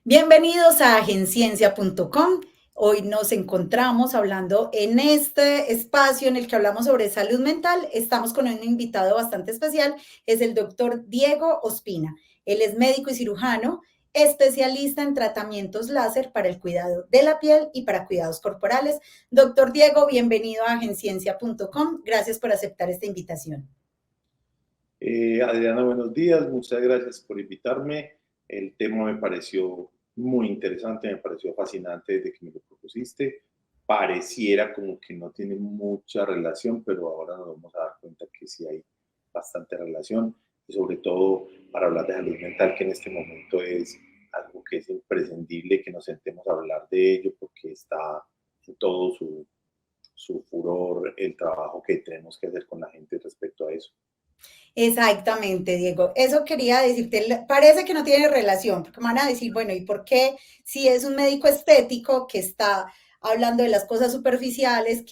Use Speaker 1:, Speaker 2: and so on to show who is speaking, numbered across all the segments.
Speaker 1: Bienvenidos a agenciencia.com. Hoy nos encontramos hablando en este espacio en el que hablamos sobre salud mental. Estamos con un invitado bastante especial, es el doctor Diego Ospina. Él es médico y cirujano, especialista en tratamientos láser para el cuidado de la piel y para cuidados corporales. Doctor Diego, bienvenido a agenciencia.com. Gracias por aceptar esta invitación.
Speaker 2: Adriana, buenos días. Muchas gracias por invitarme. El tema me pareció muy interesante, me pareció fascinante desde que me lo propusiste. Pareciera como que no tiene mucha relación, pero ahora nos vamos a dar cuenta que sí hay bastante relación, y sobre todo para hablar de salud mental, que en este momento es algo que es imprescindible que nos sentemos a hablar de ello, porque está en todo su furor el trabajo que tenemos que hacer con la gente respecto a eso.
Speaker 1: Exactamente, Diego. Eso quería decirte. Parece que no tiene relación, porque me van a decir, bueno, ¿y por qué si es un médico estético que está hablando de las cosas superficiales,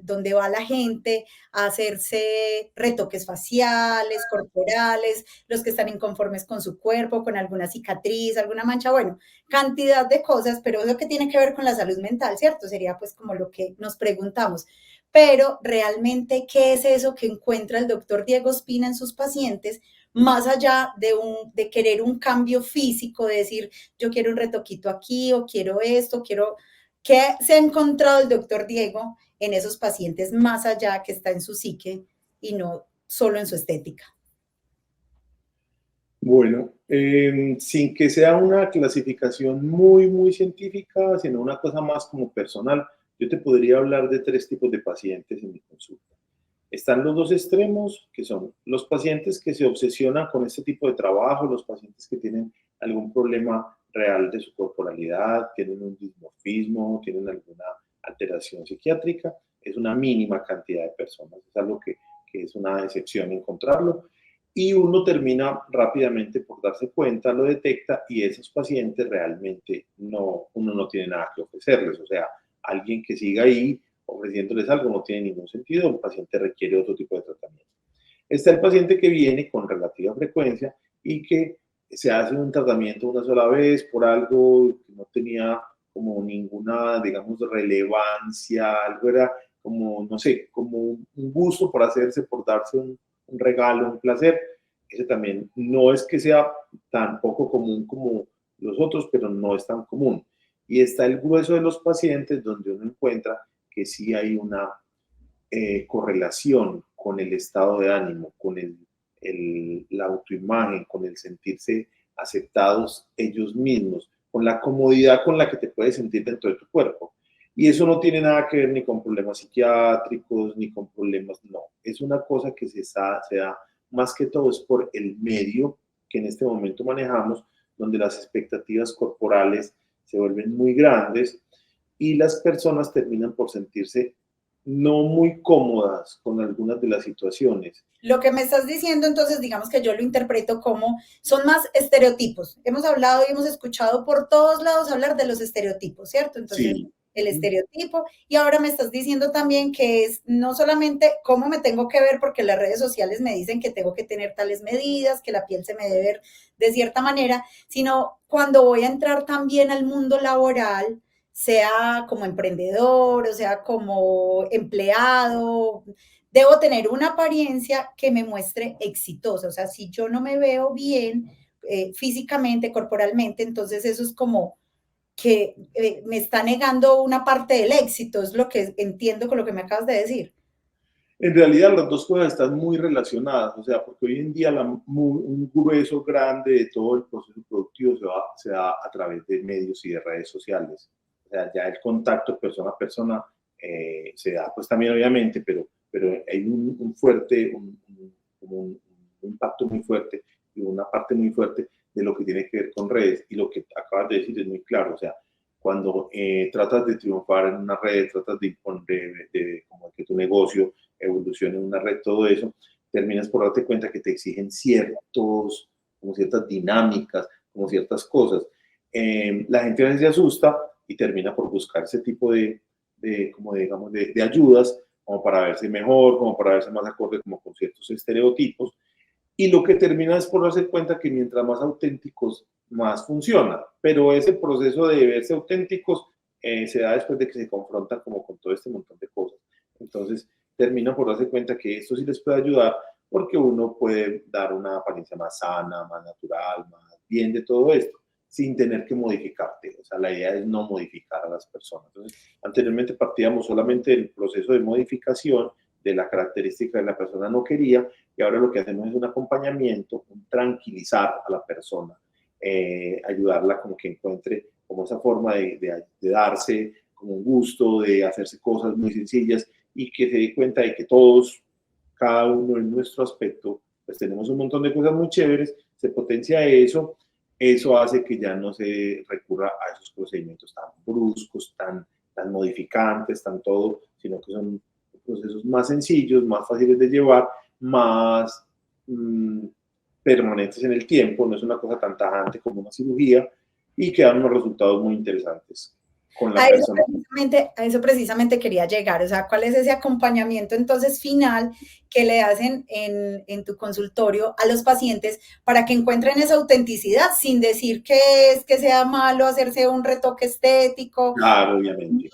Speaker 1: donde va la gente a hacerse retoques faciales, corporales, los que están inconformes con su cuerpo, con alguna cicatriz, alguna mancha, bueno, cantidad de cosas, pero eso que tiene que ver con la salud mental, ¿cierto? Sería pues como lo que nos preguntamos. Pero realmente, ¿qué es eso que encuentra el doctor Diego Ospina en sus pacientes? Más allá de querer un cambio físico, de decir, yo quiero un retoquito aquí o quiero esto, quiero... ¿Qué se ha encontrado el doctor Diego en esos pacientes más allá que está en su psique y no solo en su estética?
Speaker 2: Bueno, sin que sea una clasificación muy científica, sino una cosa más como personal, yo te podría hablar de tres tipos de pacientes en mi consulta. Están los dos extremos, que son los pacientes que se obsesionan con este tipo de trabajo, los pacientes que tienen algún problema real de su corporalidad, tienen un dismorfismo, tienen alguna alteración psiquiátrica. Es una mínima cantidad de personas, es algo que es una excepción encontrarlo. Y uno termina rápidamente por darse cuenta, lo detecta, y esos pacientes realmente uno no tiene nada que ofrecerles. O sea, alguien que siga ahí ofreciéndoles algo no tiene ningún sentido, el paciente requiere otro tipo de tratamiento. Está el paciente que viene con relativa frecuencia y que se hace un tratamiento una sola vez por algo que no tenía como ninguna, digamos, relevancia, algo era como, no sé, como un gusto por hacerse, por darse un regalo, un placer. Ese también no es que sea tan poco común como los otros, pero no es tan común. Y está el grueso de los pacientes donde uno encuentra que sí hay una correlación con el estado de ánimo, con la autoimagen, con el sentirse aceptados ellos mismos, con la comodidad con la que te puedes sentir dentro de tu cuerpo. Y eso no tiene nada que ver ni con problemas psiquiátricos, ni con problemas, no. Es una cosa que se da más que todo es por el medio que en este momento manejamos, donde las expectativas corporales se vuelven muy grandes y las personas terminan por sentirse no muy cómodas con algunas de las situaciones.
Speaker 1: Lo que me estás diciendo, entonces, digamos que yo lo interpreto como son más estereotipos. Hemos hablado y hemos escuchado por todos lados hablar de los estereotipos, ¿cierto? Entonces,
Speaker 2: Sí.
Speaker 1: el estereotipo. Y ahora me estás diciendo también que es no solamente cómo me tengo que ver, porque las redes sociales me dicen que tengo que tener tales medidas, que la piel se me debe ver de cierta manera, sino cuando voy a entrar también al mundo laboral, sea como emprendedor, o sea como empleado, debo tener una apariencia que me muestre exitosa. O sea, si yo no me veo bien físicamente, corporalmente, entonces eso es como que me está negando una parte del éxito, es lo que entiendo con lo que me acabas de decir.
Speaker 2: En realidad las dos cosas están muy relacionadas, o sea, porque hoy en día un grueso grande de todo el proceso productivo se da a través de medios y de redes sociales. O sea, ya el contacto persona a persona se da pues también obviamente, pero hay un fuerte, un impacto muy fuerte y una parte muy fuerte de lo que tiene que ver con redes. Y lo que acabas de decir es muy claro, o sea, cuando tratas de triunfar en una red, tratas de imponer como que tu negocio evolucione en una red, todo eso, terminas por darte cuenta que te exigen como ciertas dinámicas, como ciertas cosas. La gente a veces se asusta y termina por buscar ese tipo como digamos, de ayudas, como para verse mejor, como para verse más acorde como con ciertos estereotipos. Y lo que termina es por darse cuenta que mientras más auténticos más funciona. Pero ese proceso de verse auténticos se da después de que se confrontan como con todo este montón de cosas. Entonces, terminan por darse cuenta que esto sí les puede ayudar porque uno puede dar una apariencia más sana, más natural, más bien de todo esto, sin tener que modificarte. O sea, la idea es no modificar a las personas. Entonces, anteriormente partíamos solamente del proceso de modificación de la característica que la persona no quería, y ahora lo que hacemos es un acompañamiento, un tranquilizar a la persona, ayudarla como que encuentre como esa forma de darse como un gusto, de hacerse cosas muy sencillas y que se dé cuenta de que todos, cada uno en nuestro aspecto, pues tenemos un montón de cosas muy chéveres, se potencia eso, eso hace que ya no se recurra a esos procedimientos tan bruscos, tan modificantes, tan todo, sino que son procesos más sencillos, más fáciles de llevar, más permanentes en el tiempo, no es una cosa tan tajante como una cirugía y que dan unos resultados muy interesantes con la persona.
Speaker 1: A eso precisamente quería llegar, o sea, ¿cuál es ese acompañamiento entonces final que le hacen en tu consultorio a los pacientes para que encuentren esa autenticidad sin decir que es que sea malo hacerse un retoque estético,
Speaker 2: Claro, obviamente.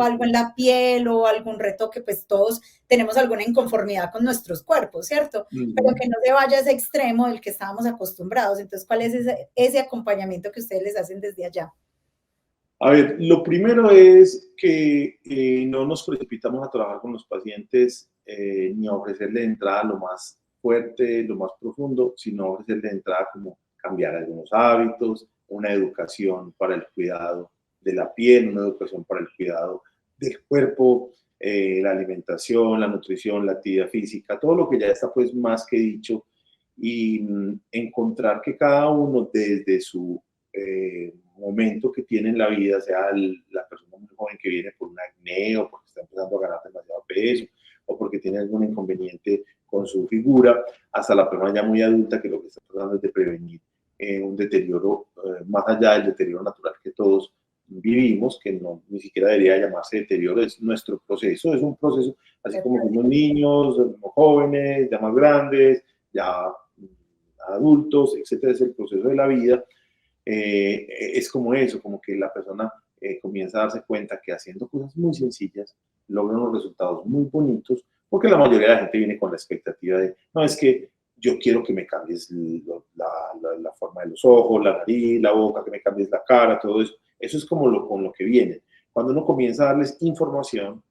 Speaker 1: algo en la piel o algún retoque, pues todos tenemos alguna inconformidad con nuestros cuerpos, ¿cierto? Pero que no se vaya a ese extremo del que estábamos acostumbrados. Entonces, ¿cuál es ese acompañamiento que ustedes les hacen desde allá?
Speaker 2: A ver, lo primero es que no nos precipitamos a trabajar con los pacientes ni a ofrecerle de entrada lo más fuerte, lo más profundo, sino a ofrecerle de entrada como cambiar algunos hábitos, una educación para el cuidado de la piel, una educación para el cuidado del cuerpo, la alimentación, la nutrición, la actividad física, todo lo que ya está pues más que dicho, y encontrar que cada uno desde su momento que tiene en la vida, sea la persona muy joven que viene por un acné o porque está empezando a ganar demasiado peso o porque tiene algún inconveniente con su figura, hasta la persona ya muy adulta que lo que está tratando es de prevenir un deterioro más allá del deterioro natural que todos vivimos, que no, ni siquiera debería llamarse deterioro, es nuestro proceso, es un proceso, así como fuimos niños, jóvenes, ya más grandes, ya adultos, etcétera, es el proceso de la vida. Es como eso, como que la persona comienza a darse cuenta que haciendo cosas muy sencillas logra unos resultados muy bonitos, porque la mayoría de la gente viene con la expectativa de, no, es que yo quiero que me cambies la forma de los ojos, la nariz, la boca, que me cambies la cara, todo eso. Eso es como con lo que viene. Cuando uno comienza a darles información,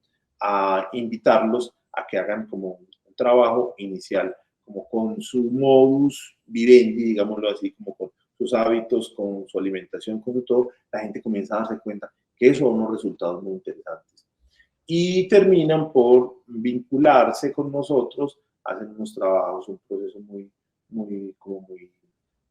Speaker 2: a invitarlos a que hagan como un trabajo inicial, como con su modus vivendi, digámoslo así, como con sus hábitos, con su alimentación, con todo, la gente comienza a darse cuenta que eso da unos resultados muy interesantes. Y terminan por vincularse con nosotros, hacen unos trabajos, un proceso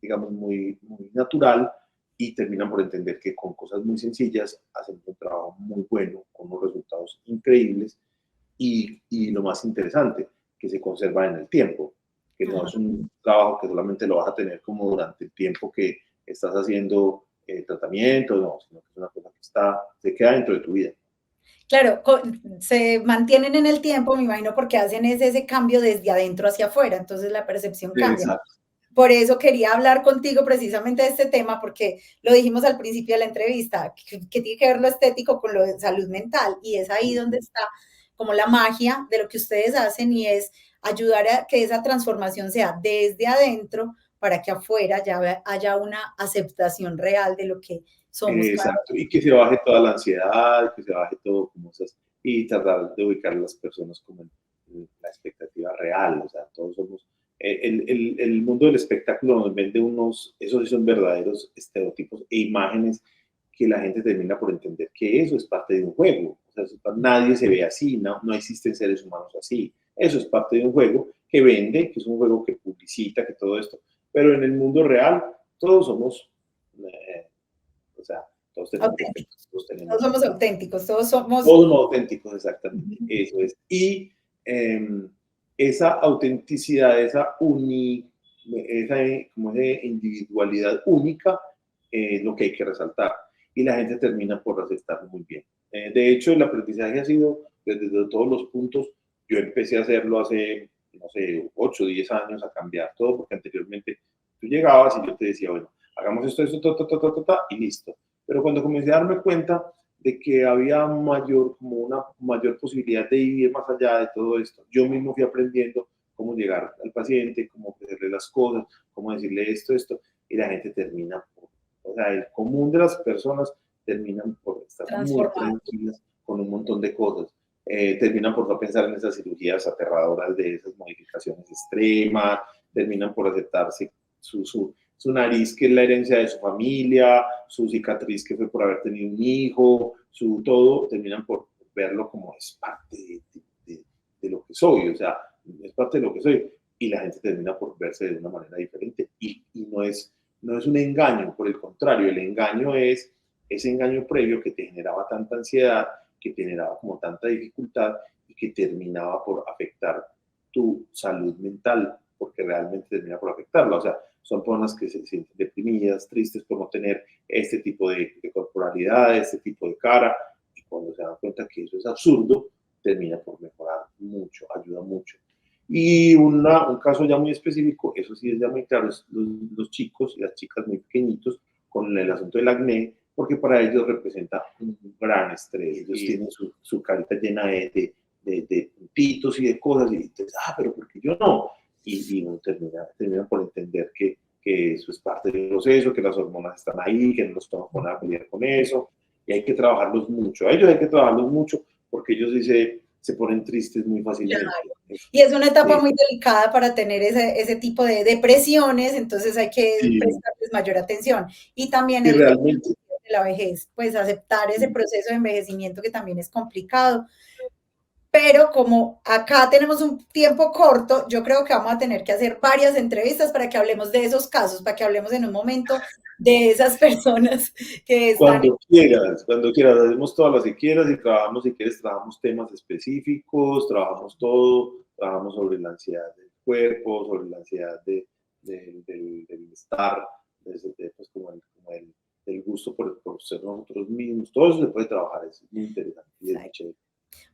Speaker 2: digamos, muy natural, y terminan por entender que con cosas muy sencillas hacen un trabajo muy bueno, con unos resultados increíbles, y lo más interesante, que se conserva en el tiempo, que no es un trabajo que solamente lo vas a tener como durante el tiempo que estás haciendo tratamiento, no, sino que es una cosa que se queda dentro de tu vida.
Speaker 1: Claro, se mantienen en el tiempo, me imagino, porque hacen ese cambio desde adentro hacia afuera, entonces la percepción cambia.
Speaker 2: Exacto.
Speaker 1: Por eso quería hablar contigo precisamente de este tema, porque lo dijimos al principio de la entrevista, que tiene que ver lo estético con lo de salud mental, y es ahí donde está como la magia de lo que ustedes hacen, y es ayudar a que esa transformación sea desde adentro para que afuera ya haya una aceptación real de lo que somos cada
Speaker 2: Exacto, y que se baje toda la ansiedad, que se baje todo como esas, y tratar de ubicar a las personas como en la expectativa real, o sea, todos somos, el mundo del espectáculo nos vende esos sí son verdaderos estereotipos e imágenes que la gente termina por entender que eso es parte de un juego, o sea, nadie se ve así, no existen seres humanos así, eso es parte de un juego que vende, que es un juego que publicita, que todo esto, pero en el mundo real todos somos... o sea, todos tenemos
Speaker 1: auténticos.
Speaker 2: defectos, todos
Speaker 1: Todos
Speaker 2: tenemos...
Speaker 1: somos auténticos, todos somos...
Speaker 2: Todos somos auténticos, exactamente, eso es. Y esa autenticidad, como esa individualidad única, es lo que hay que resaltar. Y la gente termina por aceptarlo muy bien. De hecho, el aprendizaje ha sido desde todos los puntos. Yo empecé a hacerlo hace, no sé, 8 o 10 años, a cambiar todo, porque anteriormente tú llegabas y yo te decía, bueno, hagamos y listo. Pero cuando comencé a darme cuenta de que había como una mayor posibilidad de ir más allá de todo esto, yo mismo fui aprendiendo cómo llegar al paciente, cómo ofrecerle las cosas, cómo decirle esto, y la gente termina o sea, el común de las personas terminan por estar muy tranquilas con un montón de cosas. Terminan por no pensar en esas cirugías aterradoras de esas modificaciones extremas, terminan por aceptarse su nariz, que es la herencia de su familia, su cicatriz, que fue por haber tenido un hijo, su todo, terminan por verlo como es parte de lo que soy, o sea, es parte de lo que soy, y la gente termina por verse de una manera diferente, y no es un engaño, por el contrario, el engaño es ese engaño previo que te generaba tanta ansiedad, que te generaba como tanta dificultad y que terminaba por afectar tu salud mental, porque realmente termina por afectarla. O sea, son personas que se sienten deprimidas, tristes por no tener este tipo de corporalidad, este tipo de cara, y cuando se dan cuenta que eso es absurdo, termina por mejorar mucho, ayuda mucho. Y un caso ya muy específico, eso sí es ya muy claro, es los chicos y las chicas muy pequeñitos con el asunto del acné, porque para ellos representa un gran estrés. Ellos tienen su carita llena de puntitos y de cosas, y entonces, pero ¿por qué yo no? Y uno termina por entender que eso es parte del proceso, que las hormonas están ahí, que no nos podemos poner a pelear con eso, y hay que trabajarlos mucho. A ellos hay que trabajarlos mucho porque ellos sí se ponen tristes muy fácilmente.
Speaker 1: Claro. Y es una etapa muy delicada para tener ese tipo de depresiones, entonces hay que prestarles mayor atención. Y también el
Speaker 2: realmente
Speaker 1: de la vejez, pues aceptar ese proceso de envejecimiento que también es complicado. Pero como acá tenemos un tiempo corto, yo creo que vamos a tener que hacer varias entrevistas para que hablemos de esos casos, para que hablemos en un momento de esas personas que están...
Speaker 2: Cuando quieras, hacemos todas las que quieras y trabajamos, si quieres, trabajamos temas específicos, trabajamos todo, trabajamos sobre la ansiedad del cuerpo, sobre la ansiedad del estar, pues como el gusto por ser nosotros mismos, todo eso se puede trabajar, es muy interesante y es muy chévere.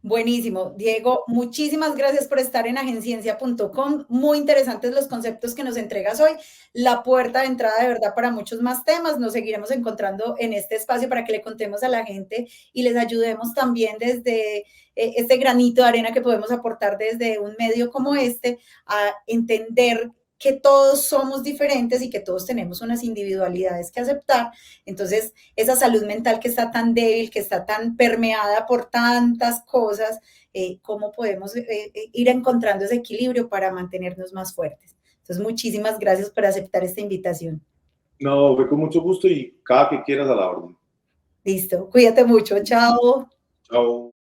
Speaker 1: Buenísimo. Diego, muchísimas gracias por estar en agenciencia.com. Muy interesantes los conceptos que nos entregas hoy. La puerta de entrada de verdad para muchos más temas. Nos seguiremos encontrando en este espacio para que le contemos a la gente y les ayudemos también desde este granito de arena que podemos aportar desde un medio como este a entender que todos somos diferentes y que todos tenemos unas individualidades que aceptar. Entonces, esa salud mental que está tan débil, que está tan permeada por tantas cosas, cómo podemos ir encontrando ese equilibrio para mantenernos más fuertes. Entonces, muchísimas gracias por aceptar esta invitación.
Speaker 2: No, fue con mucho gusto y cada que quieras a la orden.
Speaker 1: Listo, cuídate mucho, chao.
Speaker 2: Chao.